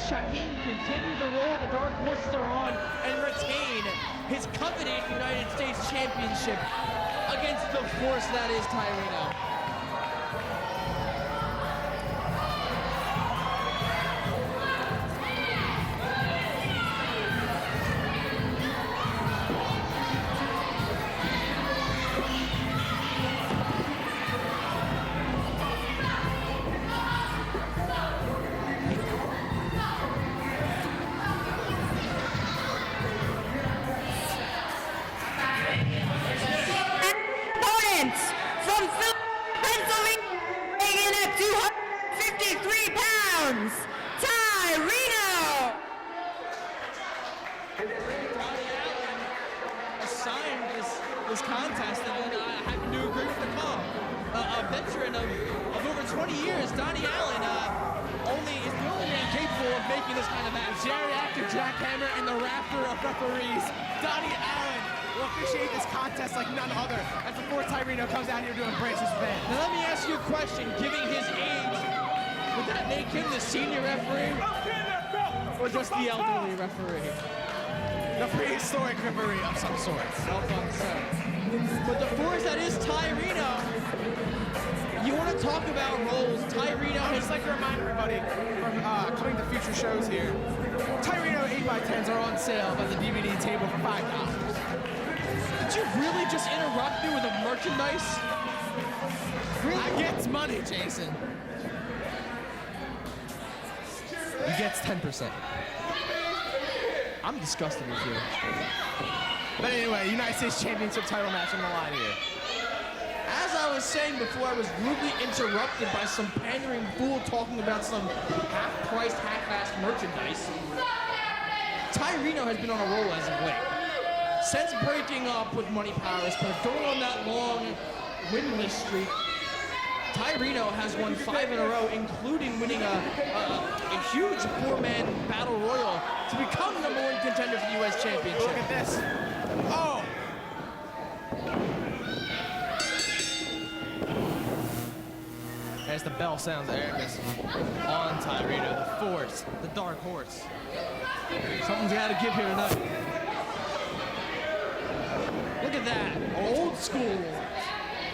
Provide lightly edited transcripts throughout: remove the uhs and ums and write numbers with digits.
Shaheen continue the role the Dark Horses are on and retain his coveted United States Championship against the force that is Tyreno. From Pennsylvania, weighing in at 253 pounds, Tyreno! Assigned this contest, and I happen to agree with the call. A veteran of over 20 years, Donnie Allen, is the only man capable of making this kind of match. Geriatric jackhammer and the rafter of referees. Donnie Allen will officiate this contest like none other, as before Tyreno comes out here to embrace his fans. Now let me ask you a question. Given his age, would that make him the senior referee? Or just the elderly referee? The prehistoric referee of some sort. But the force that is Tyreno, you want to talk about roles. Tyreno has... I'd just like to remind everybody from coming to future shows here, Tyreno 8x10s are on sale by the DVD table for $5. Did you really just interrupt me with a merchandise? Really? I gets money, Jason. He gets 10%. I'm disgusted with you. But anyway, United States Championship title match on the line here. As I was saying before, I was rudely interrupted by some pandering fool talking about some half-priced, half-assed merchandise. Tyreno has been on a roll as of late. Since breaking up with Money Powers, but going on that long winless streak, Tyreno has won 5 in a row, including winning a huge 4-man battle royal to become #1 contender for the U.S. Championship. Look at this. Oh! As the bell sounds, Aramis on Tyreno, the force, the dark horse. Something's got to give here tonight. Look at that, old school.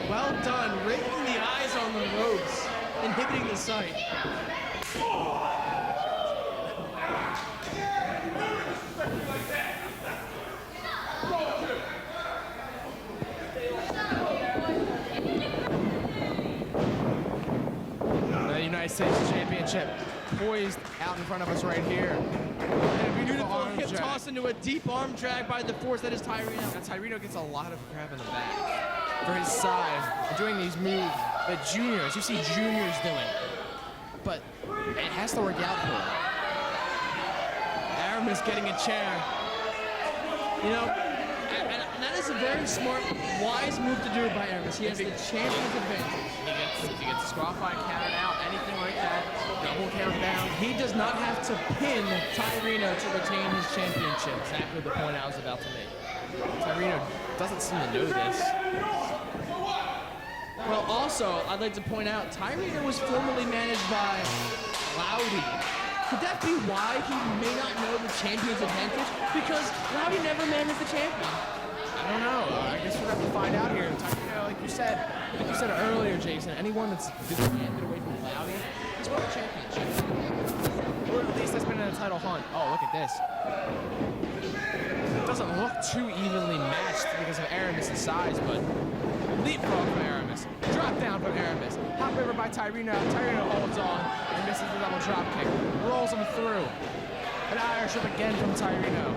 Well done, raking the eyes on the ropes, inhibiting the sight. The United States Championship poised out in front of us right here. And a beautiful hip toss into a deep arm drag by the force that is Tyreno. Now Tyreno gets a lot of crap in the back for his size and doing these moves that juniors, you see juniors doing. But it has to work out for him. Aramis getting a chair. You know, and that is a very smart, wise move to do by Aramis. He has the champion's advantage. If he gets disqualified, counted out, anything like that, double count down. He does not have to pin Tyreno to retain his championship. Exactly the point I was about to make. Tyreno doesn't seem to know this. Well, also, I'd like to point out, Tyreno was formerly managed by Loudy. Could that be why he may not know the champion's advantage? Because Loudy never managed the champion. I don't know. I guess we're going to have to find out here. Tyreno, like you said earlier, Jason, anyone that's been handed away from Loudy has won the championship. Or at least has been in a title hunt. Oh, look at this. It doesn't look too evenly matched because of Aramis' size, but leapfrog from Aramis. Drop down from Aramis. Hop over by Tyreno. Tyreno holds on and misses the double drop kick. Rolls him through. An Irish whip again from Tyreno.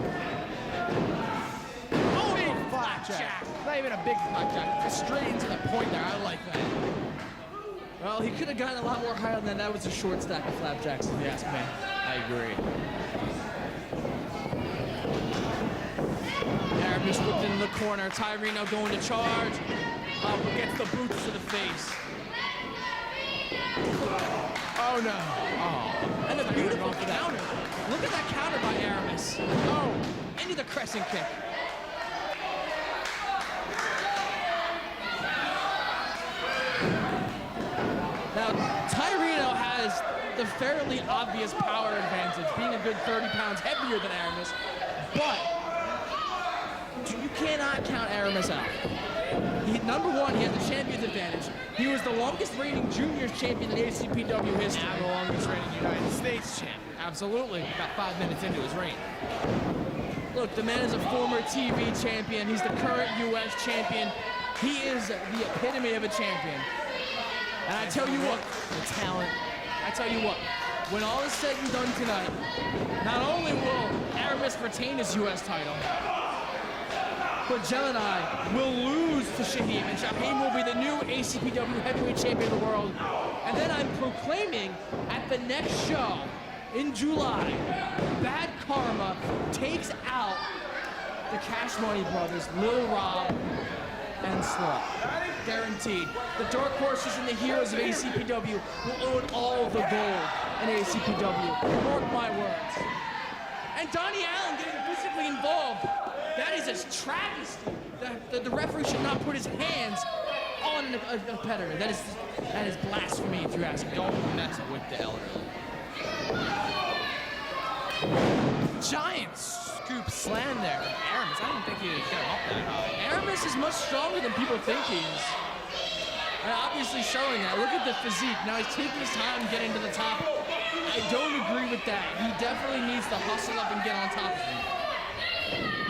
Oh, big flapjack. Not even a big flapjack. Just straight into the point there. I like that. Well, he could have gotten a lot more higher than that. That was a short stack of flapjacks, if you ask me. I agree. Aramis whipped into the corner. Tyreno going to charge. Up against the boots to the face. Oh no. Oh. And a beautiful counter. Look at that counter by Aramis. Oh, into the crescent kick. Now, Tyreno has the fairly obvious power advantage, being a good 30 pounds heavier than Aramis, but you cannot count Aramis out. Number one, he has the champion's advantage. He was the longest reigning juniors champion in ACPW history. Now the longest reigning United States champion. Absolutely. About 5 minutes into his reign. Look, the man is a former TV champion. He's the current U.S. champion. He is the epitome of a champion. And I tell you what, the talent. I tell you what, when all is said and done tonight, not only will Aramis retain his U.S. title, but Jelani will lose to Shaheem, and Shaheem will be the new ACPW heavyweight champion of the world. And then I'm proclaiming at the next show in July, Bad Karma takes out the Cash Money Brothers, Lil Rob and Slut. Guaranteed. The Dark Horses and the Heroes of ACPW will own all the gold in ACPW. Mark my words. And Donnie Allen getting physically involved. That is a travesty. The referee should not put his hands on a competitor. That is blasphemy, if you ask me. Don't mess with the elderly. Giant scoop slam there. Aramis, I didn't think he would get him up that high. Aramis is much stronger than people think he is. And obviously showing that. Look at the physique. Now he's taking his time getting to the top. I don't agree with that. He definitely needs to hustle up and get on top of him.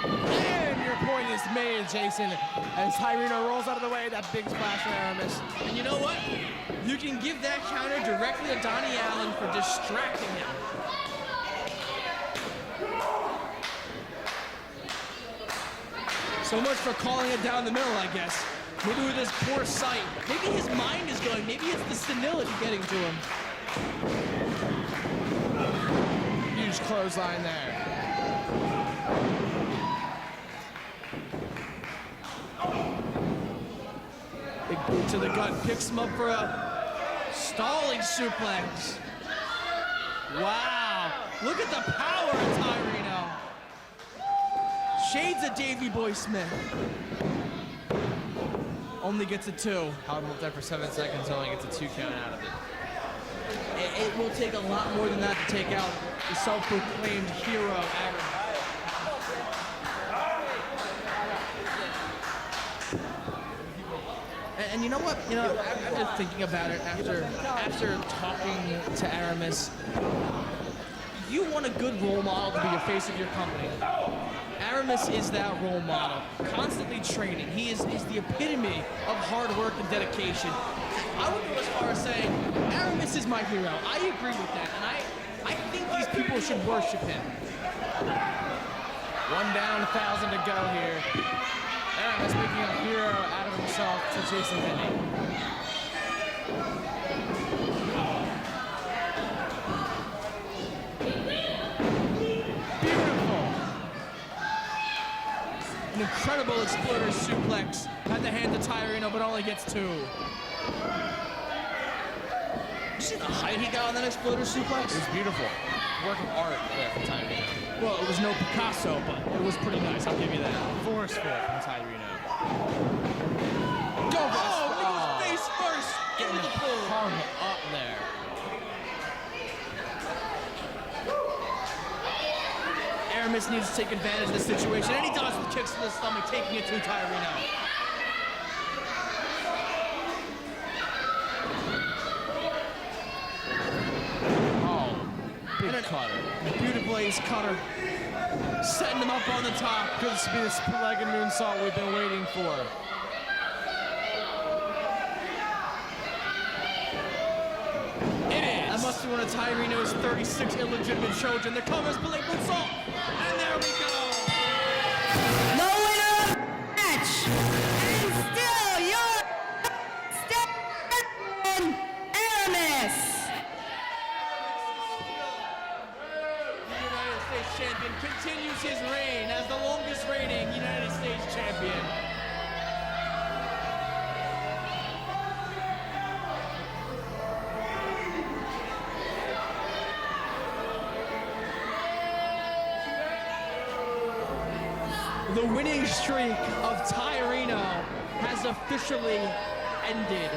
And your point is made, Jason, as Tyrino rolls out of the way. That big splash from Aramis. And you know what? You can give that counter directly to Donnie Allen for distracting him. So much for calling it down the middle, I guess. Maybe with his poor sight. Maybe his mind is going. Maybe it's the senility getting to him. Huge clothesline there. Big boot to the gut. Picks him up for a stalling suplex. Wow. Look at the power of Tyrino. Shades of Davey Boy Smith. Only gets a 2. Held him up there for 7 seconds, only gets a 2 count out of it. It will take a lot more than that to take out the self-proclaimed hero, Aramis. And you know what? You know, after thinking about it, after talking to Aramis, you want a good role model to be the face of your company. Aramis is that role model, constantly training. He is the epitome of hard work and dedication. I would go as far as saying, Aramis is my hero. I agree with that, and I think these people should worship him. 1 down, 1,000 to go here. Aramis making a hero out of himself to Jason Finney. An incredible exploder suplex at the hand of Tyrino, but only gets 2. Did you see the height he got on that exploder suplex? It was beautiful. Work of art there from Tyrino. Well, it was no Picasso, but it was pretty nice, I'll give you that. Forceful from Tyrino. Go, oh, face first into the pool. Hung up there. Aramis needs to take advantage of the situation, and he does with kicks to the stomach, taking it to Tyrino. Oh, big cutter. Beautiful ace cutter. Setting him up on the top. Could be the split-legged moonsault we've been waiting for. It is. That must be one of Tyrino's 36 illegitimate children. The covers Blake moonsault. And there we go. The winner of the match, and still your champion, Aramis. The United States champion continues his reign as the longest reigning United States champion. The winning streak of Tyrino has officially ended.